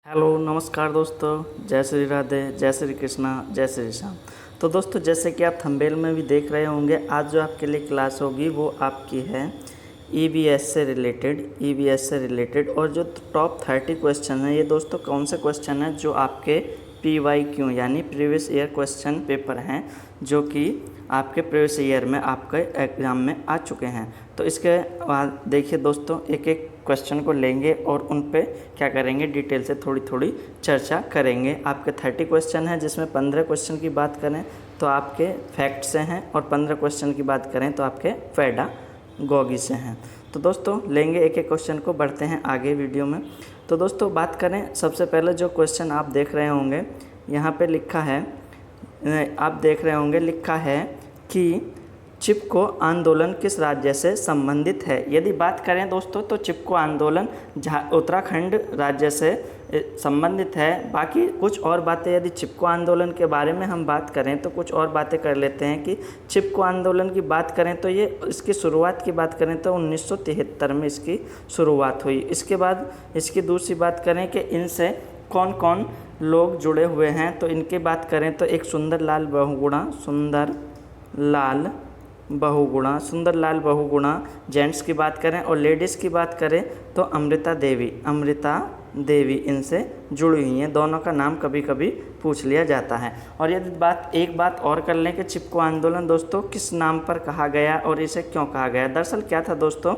Hello नमस्कार दोस्तों, जय श्री राधे, जय श्री कृष्णा, जय श्री श्याम। तो दोस्तों, जैसे कि आप थंबनेल में भी देख रहे होंगे, आज जो आपके लिए क्लास होगी वो आपकी है ईवीएस से रिलेटेड। और जो टॉप 30 क्वेश्चन है, ये दोस्तों कौन से क्वेश्चन हैं जो आपके PYQ यानी प्रीवियस ईयर क्वेश्चन पेपर हैं, जो कि आपके प्रीवियस ईयर में आपके एग्ज़ाम में आ चुके हैं। तो इसके बाद देखिए दोस्तों, एक एक क्वेश्चन को लेंगे और उन पे क्या करेंगे, डिटेल से थोड़ी थोड़ी चर्चा करेंगे। आपके 30 क्वेश्चन हैं, जिसमें 15 क्वेश्चन की बात करें तो आपके फैक्ट से हैं, और 15 क्वेश्चन की बात करें तो आपके पेडागॉजी से हैं। तो दोस्तों लेंगे एक एक क्वेश्चन को, बढ़ते हैं आगे वीडियो में। तो दोस्तों बात करें, सबसे पहले जो क्वेश्चन आप देख रहे होंगे यहाँ पे लिखा है, आप देख रहे होंगे लिखा है कि चिपको आंदोलन किस राज्य से संबंधित है। यदि बात करें दोस्तों तो चिपको आंदोलन उत्तराखंड राज्य से संबंधित है। बाकी कुछ और बातें, यदि चिपको आंदोलन के बारे में हम बात करें तो कुछ और बातें कर लेते हैं कि चिपको आंदोलन की बात करें तो ये इसकी शुरुआत की बात करें तो 1973 में इसकी शुरुआत हुई। इसके बाद इसकी दूसरी बात करें कि इनसे कौन कौन लोग जुड़े हुए हैं, तो इनकी बात करें तो एक सुंदर लाल बहुगुणा जेंट्स की बात करें, और लेडीज़ की बात करें तो अमृता देवी इनसे जुड़ी हुई हैं। दोनों का नाम कभी कभी पूछ लिया जाता है। और यदि एक बात और कर लें कि चिपको आंदोलन दोस्तों किस नाम पर कहा गया और इसे क्यों कहा गया। दरअसल क्या था दोस्तों,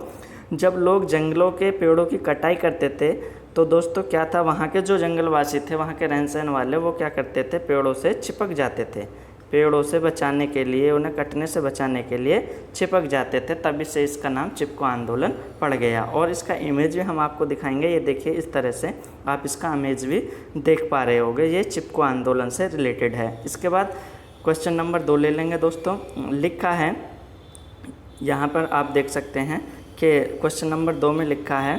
जब लोग जंगलों के पेड़ों की कटाई करते थे तो दोस्तों क्या था, वहाँ के जो जंगलवासी थे, वहाँ के रहन सहन वाले, वो क्या करते थे, पेड़ों से चिपक जाते थे। पेड़ों से बचाने के लिए, उन्हें कटने से बचाने के लिए चिपक जाते थे, तभी से इसका नाम चिपको आंदोलन पड़ गया। और इसका इमेज भी हम आपको दिखाएंगे। ये देखिए, इस तरह से आप इसका इमेज भी देख पा रहे होंगे, ये चिपको आंदोलन से रिलेटेड है। इसके बाद क्वेश्चन नंबर 2 ले लेंगे दोस्तों। लिखा है यहाँ पर, आप देख सकते हैं कि क्वेश्चन नंबर 2 में लिखा है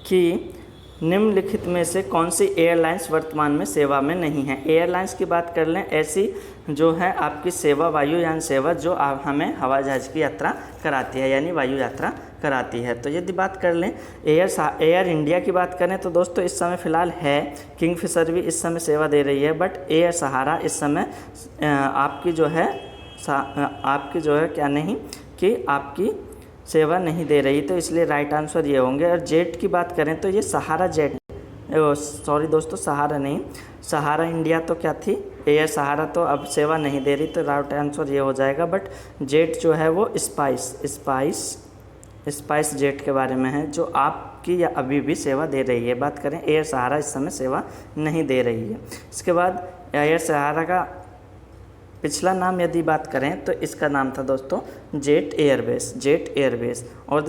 कि निम्नलिखित में से कौन सी एयरलाइंस वर्तमान में सेवा में नहीं है। एयरलाइंस की बात कर लें, ऐसी जो है आपकी सेवा, वायुयान सेवा, जो हमें हवाई जहाज़ की यात्रा कराती है, यानी वायु यात्रा कराती है। तो यदि बात कर लें एयर इंडिया की बात करें तो दोस्तों इस समय फ़िलहाल है, किंगफिशर भी इस समय सेवा दे रही है, बट एयर सहारा इस समय आपकी जो है क्या नहीं कि आपकी सेवा नहीं दे रही। तो इसलिए राइट आंसर ये होंगे। और जेट की बात करें तो ये सहारा जेट, सॉरी दोस्तों, सहारा नहीं, सहारा इंडिया तो क्या थी, एयर सहारा तो अब सेवा नहीं दे रही, तो राइट आंसर ये हो जाएगा। बट जेट जो है वो स्पाइस जेट के बारे में है, जो आपकी या अभी भी सेवा दे रही है। बात करें एयर सहारा इस समय सेवा नहीं दे रही है। इसके बाद एयर सहारा का पिछला नाम यदि बात करें तो इसका नाम था दोस्तों जेट एयरवेज। और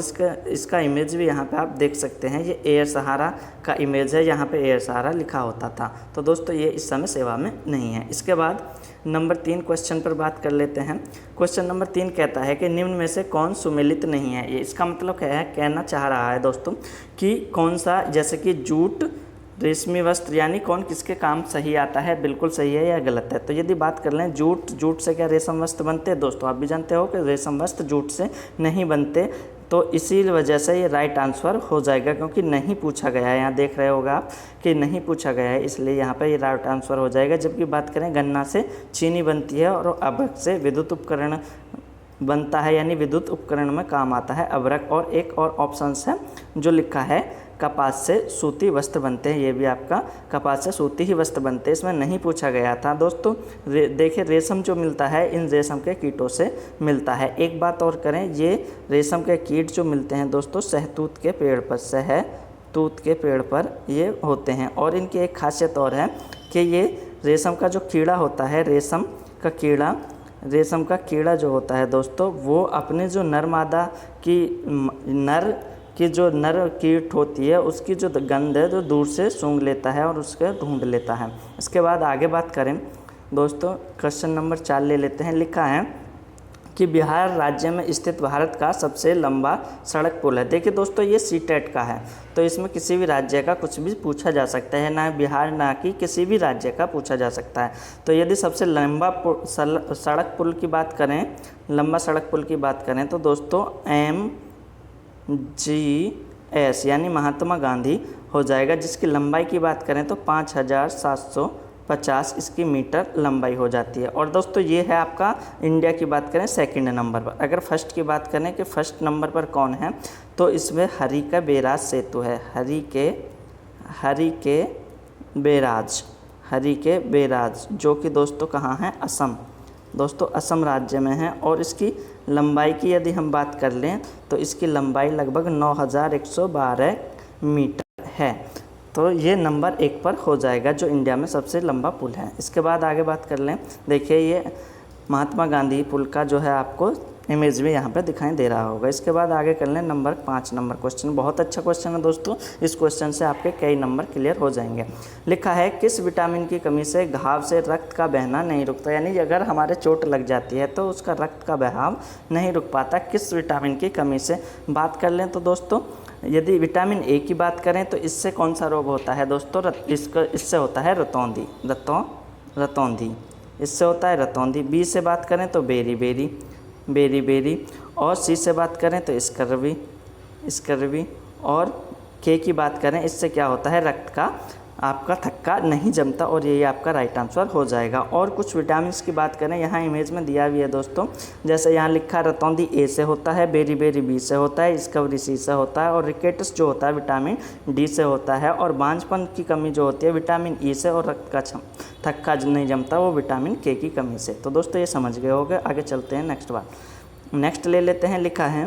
इसका इमेज भी यहाँ पे आप देख सकते हैं, ये एयर सहारा का इमेज है, यहाँ पे एयर सहारा लिखा होता था। तो दोस्तों ये इस समय सेवा में नहीं है। इसके बाद नंबर 3 क्वेश्चन पर बात कर लेते हैं। क्वेश्चन नंबर 3 कहता है कि निम्न में से कौन सुमेलित नहीं है। ये इसका मतलब क्या है, कहना चाह रहा है दोस्तों कि कौन सा, जैसे कि जूट, रेशमी वस्त्र, यानी कौन किसके काम सही आता है, बिल्कुल सही है या गलत है। तो यदि बात कर लें जूट से क्या रेशम वस्त्र बनते हैं दोस्तों, आप भी जानते हो कि रेशम वस्त्र जूट से नहीं बनते। तो इसी वजह से ये राइट आंसर हो जाएगा, क्योंकि नहीं पूछा गया है। यहाँ देख रहे होगा आप कि नहीं पूछा गया है, इसलिए यहाँ पर ये राइट आंसर हो जाएगा। जबकि बात करें गन्ना से चीनी बनती है, और अभ्रक से विद्युत उपकरण बनता है, यानी विद्युत उपकरण में काम आता है अभ्रक। और एक और ऑप्शन है जो लिखा है कपास से सूती वस्त्र बनते हैं, ये भी आपका कपास से सूती ही वस्त्र बनते हैं, इसमें नहीं पूछा गया था दोस्तों। देखिए रेशम जो मिलता है इन रेशम के कीटों से मिलता है। एक बात और करें, ये रेशम के कीट जो मिलते हैं दोस्तों शहतूत के पेड़ पर ये होते हैं। और इनकी एक खासियत और है कि ये रेशम का जो कीड़ा होता है, रेशम का कीड़ा जो होता है दोस्तों, वो अपने जो नर कीट होती है उसकी जो गंध है जो दूर से सूंघ लेता है और उसके ढूंढ लेता है। इसके बाद आगे बात करें दोस्तों, क्वेश्चन नंबर 4 ले लेते हैं। लिखा है कि बिहार राज्य में स्थित भारत का सबसे लंबा सड़क पुल है। देखिए दोस्तों, ये सीटेट का है, तो इसमें किसी भी राज्य का कुछ भी पूछा जा सकता है, ना बिहार ना कि किसी भी राज्य का पूछा जा सकता है। तो यदि सबसे लंबा सड़क पुल की बात करें तो दोस्तों MGS यानी महात्मा गांधी हो जाएगा, जिसकी लंबाई की बात करें तो 5750 इसकी मीटर लंबाई हो जाती है। और दोस्तों ये है आपका इंडिया की बात करें सेकंड नंबर पर। अगर फर्स्ट की बात करें कि फर्स्ट नंबर पर कौन है, तो इसमें हरिके बेराज सेतु है। हरिके बेराज जो कि दोस्तों कहाँ है, असम, दोस्तों असम राज्य में है। और इसकी लंबाई की यदि हम बात कर लें तो इसकी लंबाई लगभग 9112 मीटर है। तो ये नंबर 1 पर हो जाएगा जो इंडिया में सबसे लंबा पुल है। इसके बाद आगे बात कर लें, देखिए ये महात्मा गांधी पुल का जो है आपको इमेज भी यहाँ पे दिखाई दे रहा होगा। इसके बाद आगे कर लें नंबर 5 नंबर क्वेश्चन। बहुत अच्छा क्वेश्चन है दोस्तों, इस क्वेश्चन से आपके कई नंबर क्लियर हो जाएंगे। लिखा है किस विटामिन की कमी से घाव से रक्त का बहना नहीं रुकता, यानी अगर हमारे चोट लग जाती है तो उसका रक्त का बहाव नहीं रुक पाता, किस विटामिन की कमी से। बात कर लें तो दोस्तों यदि विटामिन ए की बात करें तो इससे कौन सा रोग होता है दोस्तों, इससे होता है रतौंधी, इससे होता है रतौंधी। बी से बात करें तो बेरी, और सी से बात करें तो स्कर्वी, और के की बात करें इससे क्या होता है, रक्त का आपका थक्का नहीं जमता, और यही आपका राइट आंसर हो जाएगा। और कुछ विटामिन की बात करें, यहाँ इमेज में दिया भी है दोस्तों, जैसे यहाँ लिखा रतौंधी ए से होता है, बेरी बी से होता है, स्कर्वी सी से होता है, और रिकेटस जो होता है विटामिन डी से होता है, और बांझपन की कमी जो होती है विटामिन ई से, और रक्त का थक्का नहीं जमता वो विटामिन के की कमी से। तो दोस्तों ये समझ गए होंगे। आगे चलते हैं नेक्स्ट बात, नेक्स्ट ले लेते हैं। लिखा है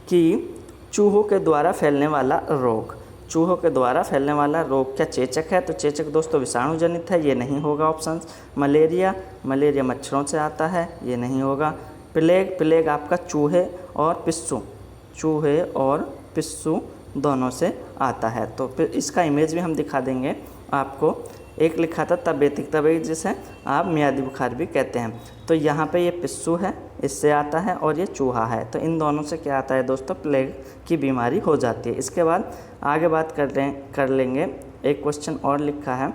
कि चूहों के द्वारा फैलने वाला रोग, चूहों के द्वारा फैलने वाला रोग क्या चेचक है, तो चेचक दोस्तों विषाणु जनित है, ये नहीं होगा ऑप्शन। मलेरिया मच्छरों से आता है, ये नहीं होगा। प्लेग आपका चूहे और पिस्सू दोनों से आता है। तो फिर इसका इमेज भी हम दिखा देंगे आपको। एक लिखा था तपेदिक जिसे आप मियादी बुखार भी कहते हैं। तो यहाँ पे ये पिस्सू है, इससे आता है, और ये चूहा है, तो इन दोनों से क्या आता है दोस्तों, प्लेग की बीमारी हो जाती है। इसके बाद आगे बात कर लेंगे। एक क्वेश्चन और लिखा है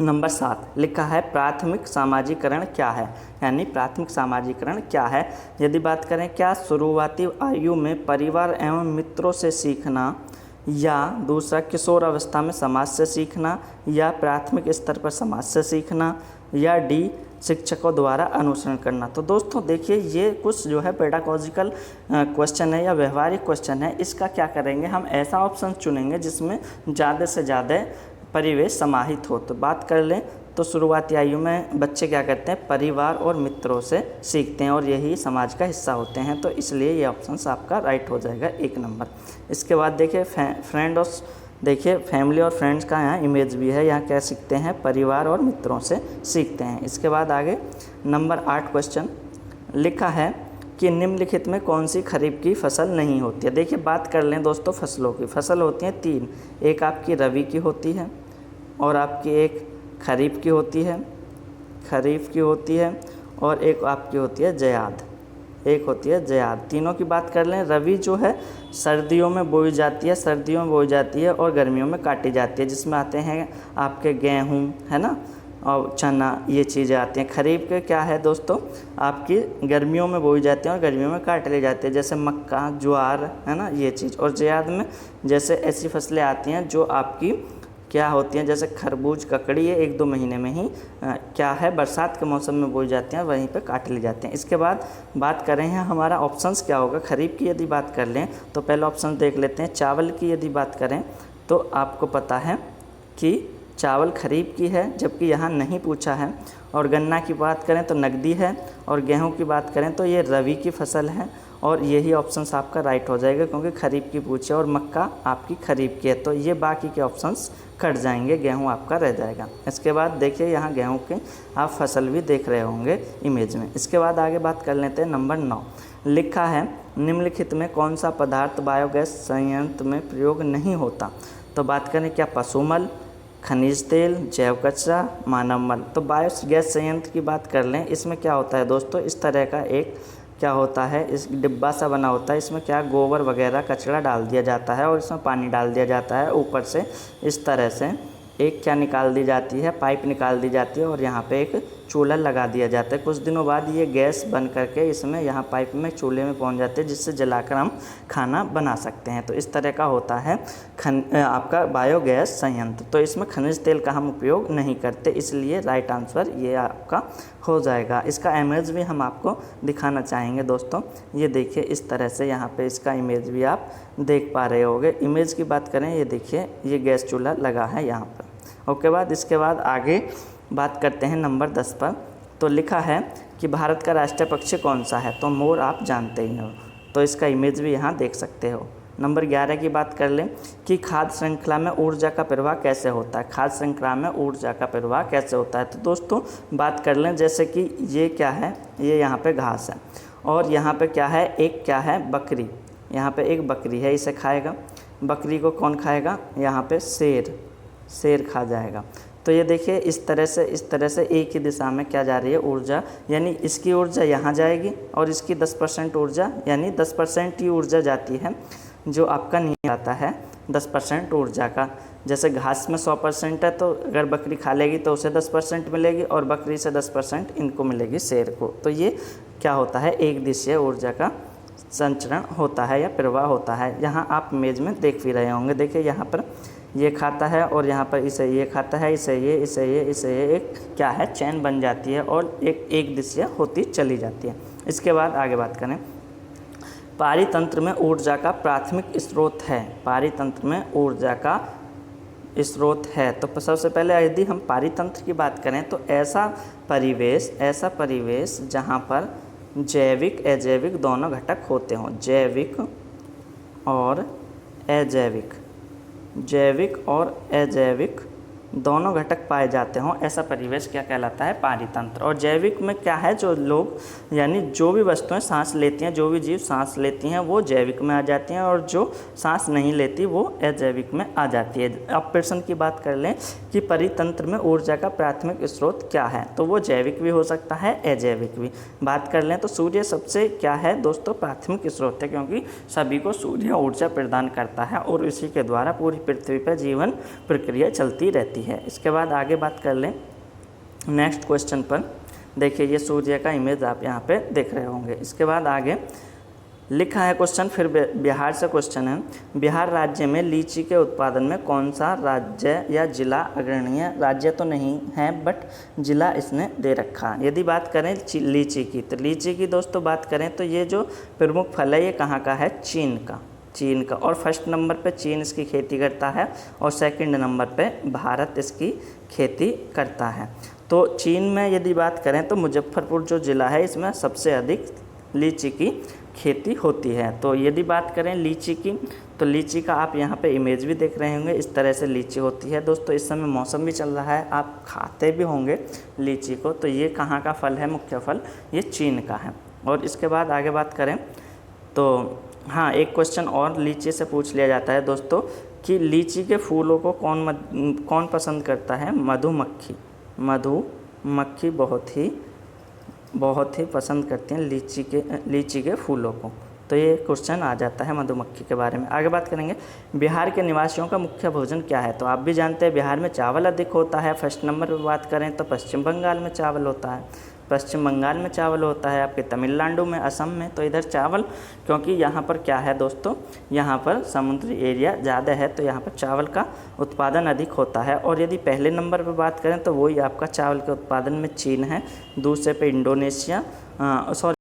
नंबर 7, लिखा है प्राथमिक सामाजिकरण क्या है, यानी प्राथमिक सामाजिकरण क्या है। यदि बात करें क्या शुरुआती आयु में परिवार एवं मित्रों से सीखना, या दूसरा किशोर अवस्था में समाज से सीखना, या प्राथमिक स्तर पर समाज से सीखना, या डी शिक्षकों द्वारा अनुसरण करना। तो दोस्तों देखिए ये कुछ जो है पेडागॉजिकल क्वेश्चन है या व्यवहारिक क्वेश्चन है। इसका क्या करेंगे, हम ऐसा ऑप्शन चुनेंगे जिसमें ज़्यादा से ज़्यादा परिवेश समाहित हो। तो बात कर लें तो शुरुआती आयु में बच्चे क्या करते हैं, परिवार और मित्रों से सीखते हैं, और यही समाज का हिस्सा होते हैं। तो इसलिए ये ऑप्शन आपका राइट हो जाएगा 1 नंबर। इसके बाद देखिए फैमिली और फ्रेंड्स का यहाँ इमेज भी है, यहाँ क्या सीखते हैं, परिवार और मित्रों से सीखते हैं। इसके बाद आगे नंबर 8 क्वेश्चन लिखा है कि निम्नलिखित में कौन सी खरीफ की फसल नहीं होती है। देखिए बात कर लें दोस्तों फसलों की, फसल होती हैं 3, एक आपकी रबी की होती है, और आपकी एक खरीफ की होती है, और एक आपकी होती है जयाद। तीनों की बात कर लें, रबी जो है सर्दियों में बोई जाती है, और गर्मियों में काटी जाती है, जिसमें आते हैं आपके गेहूँ, है ना, और चना, ये चीज़ें आती हैं। खरीफ के क्या है दोस्तों, आपकी गर्मियों में बोई जाती हैं और गर्मियों में काट ली जाती है, जैसे मक्का, ज्वार, है ना, ये चीज़। और जयाद में जैसे ऐसी फसलें आती हैं जो आपकी क्या होती हैं, जैसे खरबूज, ककड़ी, ये 1-2 महीने में ही क्या है बरसात के मौसम में बोई जाती हैं, वहीं पे काट ली जाती हैं। इसके बाद बात करें हैं हमारा ऑप्शंस क्या होगा। खरीफ की यदि बात कर लें तो पहला ऑप्शन देख लेते हैं। चावल की यदि बात करें तो आपको पता है कि चावल खरीफ की है, जबकि यहाँ नहीं पूछा है। और गन्ना की बात करें तो नकदी है, और गेहूँ की बात करें तो ये रबी की फसल है, और यही ऑप्शंस आपका राइट हो जाएगा क्योंकि खरीफ की पूछे, और मक्का आपकी खरीफ की है। तो ये बाकी के ऑप्शंस कट जाएंगे, गेहूं आपका रह जाएगा। इसके बाद देखिए यहाँ गेहूं के आप फसल भी देख रहे होंगे इमेज में। इसके बाद आगे बात कर लेते हैं नंबर 9, लिखा है निम्नलिखित में कौन सा पदार्थ बायोगैस संयंत्र में प्रयोग नहीं होता। तो बात करें क्या पशुमल, खनिज तेल, जैव कचरा, मानव मल। तो बायोगैस संयंत्र की बात कर लें, इसमें क्या होता है दोस्तों, इस तरह का एक क्या होता है, इस डिब्बा सा बना होता है, इसमें क्या गोबर वगैरह कचरा डाल दिया जाता है, और इसमें पानी डाल दिया जाता है। ऊपर से इस तरह से एक क्या निकाल दी जाती है, पाइप निकाल दी जाती है, और यहाँ पे एक चूल्हा लगा दिया जाता है। कुछ दिनों बाद ये गैस बन करके इसमें यहाँ पाइप में चूल्हे में पहुँच जाते हैं, जिससे जलाकर हम खाना बना सकते हैं। तो इस तरह का होता है आपका बायोगैस संयंत्र। तो इसमें खनिज तेल का हम उपयोग नहीं करते, इसलिए राइट आंसर ये आपका हो जाएगा। इसका इमेज भी हम आपको दिखाना चाहेंगे दोस्तों। ये देखिए इस तरह से यहाँ पे इसका इमेज भी आप देख पा रहे होंगे। इमेज की बात करें, ये देखिए ये गैस चूल्हा लगा है यहाँ पर। इसके बाद आगे बात करते हैं नंबर 10 पर। तो लिखा है कि भारत का राष्ट्रीय पक्षी कौन सा है? तो मोर आप जानते ही हो, तो इसका इमेज भी यहाँ देख सकते हो। नंबर 11 की बात कर लें कि खाद्य श्रृंखला में ऊर्जा का प्रवाह कैसे होता है। खाद्य श्रृंखला में ऊर्जा का प्रवाह कैसे होता है? तो दोस्तों बात कर लें, जैसे कि ये क्या है, ये यहाँ पे घास है और यहाँ पे क्या है, एक क्या है, बकरी। यहाँ पे एक बकरी है, इसे खाएगा। बकरी को कौन खाएगा? यहाँ पे शेर खा जाएगा। तो ये देखिए इस तरह से एक ही दिशा में क्या जा रही है, ऊर्जा, यानी इसकी ऊर्जा यहाँ जाएगी और इसकी 10% ऊर्जा, यानी 10% ही ऊर्जा जाती है जो आपका नीचे आता है 10% ऊर्जा का। जैसे घास में 100% है, तो अगर बकरी खा लेगी तो उसे 10% मिलेगी और बकरी से 10% इनको मिलेगी, शेर को। तो ये क्या होता है, एक दिशीय ऊर्जा का संचरण होता है या प्रवाह होता है। यहाँ आप इमेज में देख भी रहे होंगे। देखिए यहाँ पर ये खाता है और यहाँ पर इसे ये खाता है, इसे ये, एक क्या है, चैन बन जाती है और एक दिशा होती चली जाती है। इसके बाद आगे बात करें, पारितंत्र में ऊर्जा का प्राथमिक स्रोत है। पारितंत्र में ऊर्जा का स्रोत है। तो सबसे पहले यदि हम पारितंत्र की बात करें तो ऐसा परिवेश जहाँ पर जैविक अजैविक दोनों घटक होते हों, जैविक और अजैविक दोनों घटक पाए जाते हों, ऐसा परिवेश क्या कहलाता है, पारितंत्र। और जैविक में क्या है, जो लोग यानी जो भी वस्तुएं सांस लेती हैं, जो भी जीव सांस लेती हैं वो जैविक में आ जाती हैं और जो सांस नहीं लेती वो अजैविक में आ जाती है। अब प्रश्न की बात कर लें कि परितंत्र में ऊर्जा का प्राथमिक स्रोत क्या है, तो वो जैविक भी हो सकता है, अजैविक भी। बात कर लें तो सूर्य सबसे क्या है दोस्तों, प्राथमिक स्रोत है, क्योंकि सभी को सूर्य ऊर्जा प्रदान करता है और इसी के द्वारा पूरी पृथ्वी पर जीवन प्रक्रिया चलती रहती है। इसके बाद आगे बात कर लें नेक्स्ट क्वेश्चन पर। देखिए ये सूर्य का इमेज आप यहाँ पे देख रहे होंगे। इसके बाद आगे लिखा है क्वेश्चन, फिर बिहार से क्वेश्चन है। बिहार राज्य में लीची के उत्पादन में कौन सा राज्य या जिला अग्रणीय? राज्य तो नहीं है बट जिला इसने दे रखा। यदि बात करें लीची की, तो लीची की दोस्तों बात करें तो ये जो प्रमुख फल है ये कहाँ का है, चीन का। और फर्स्ट नंबर पे चीन इसकी खेती करता है और सेकंड नंबर पे भारत इसकी खेती करता है। तो चीन में यदि बात करें तो मुजफ्फरपुर जो ज़िला है इसमें सबसे अधिक लीची की खेती होती है। तो यदि बात करें लीची की, तो लीची का आप यहाँ पे इमेज भी देख रहे होंगे, इस तरह से लीची होती है दोस्तों। इस समय मौसम भी चल रहा है, आप खाते भी होंगे लीची को। तो ये कहाँ का फल है, मुख्य फल ये चीन का है। और इसके बाद आगे बात करें तो हाँ, एक क्वेश्चन और लीची से पूछ लिया जाता है दोस्तों कि लीची के फूलों को कौन पसंद करता है? मधुमक्खी बहुत ही पसंद करती हैं लीची के फूलों को। तो ये क्वेश्चन आ जाता है मधुमक्खी के बारे में। आगे बात करेंगे, बिहार के निवासियों का मुख्य भोजन क्या है? तो आप भी जानते हैं बिहार में चावल अधिक होता है। फर्स्ट नंबर पर बात करें तो पश्चिम बंगाल में चावल होता है, आपके तमिलनाडु में, असम में। तो इधर चावल, क्योंकि यहाँ पर क्या है दोस्तों, यहाँ पर समुद्री एरिया ज़्यादा है तो यहाँ पर चावल का उत्पादन अधिक होता है। और यदि पहले नंबर पर बात करें तो वही आपका चावल के उत्पादन में चीन है, दूसरे पे इंडोनेशिया,